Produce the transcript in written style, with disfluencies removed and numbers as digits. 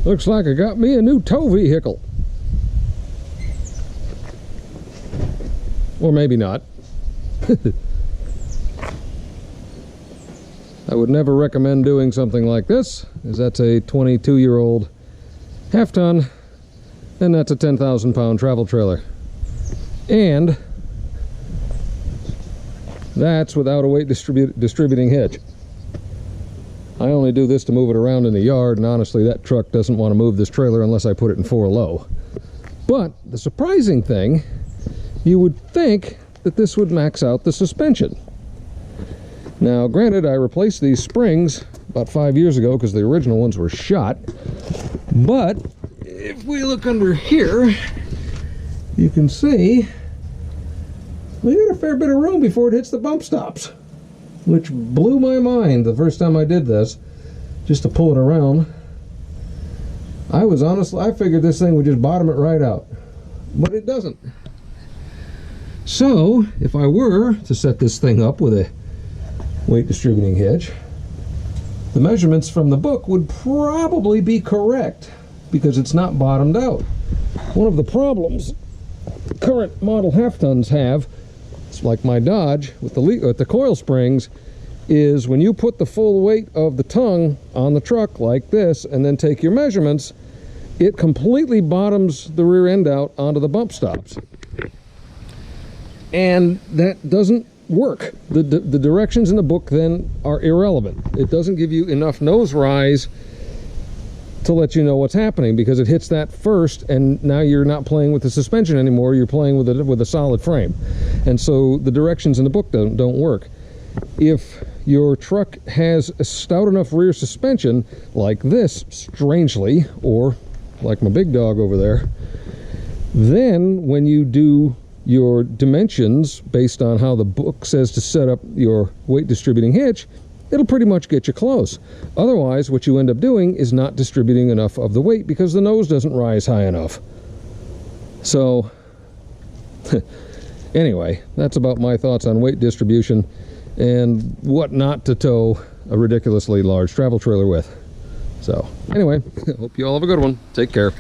Looks like I got me a new tow vehicle. Or maybe not. I would never recommend doing something like this, as that's a 22-year-old half-ton, and that's a 10,000-pound travel trailer. And that's without a weight distributing hitch. I only do this to move it around in the yard, and honestly, that truck doesn't want to move this trailer unless I put it in 4-low. But the surprising thing, you would think that this would max out the suspension. Now, granted, I replaced these springs about 5 years ago because the original ones were shot. But if we look under here, you can see we got a fair bit of room before it hits the bump stops, which blew my mind the first time I did this, just to pull it around. I figured this thing would just bottom it right out, but it doesn't. So if I were to set this thing up with a weight distributing hitch, the measurements from the book would probably be correct because it's not bottomed out. One of the problems current model half-tons have, it's like my Dodge with the coil springs, is when you put the full weight of the tongue on the truck like this and then take your measurements, it completely bottoms the rear end out onto the bump stops. And that doesn't work. The directions in the book then are irrelevant. It doesn't give you enough nose rise to let you know what's happening, because it hits that first, and now you're not playing with the suspension anymore, you're playing with a solid frame. And so the directions in the book don't work. If your truck has a stout enough rear suspension like this, strangely, or like my big dog over there, then when you do your dimensions based on how the book says to set up your weight distributing hitch, it'll pretty much get you close. Otherwise, what you end up doing is not distributing enough of the weight because the nose doesn't rise high enough. So anyway, that's about my thoughts on weight distribution and what not to tow a ridiculously large travel trailer with. So anyway, hope you all have a good one. Take care.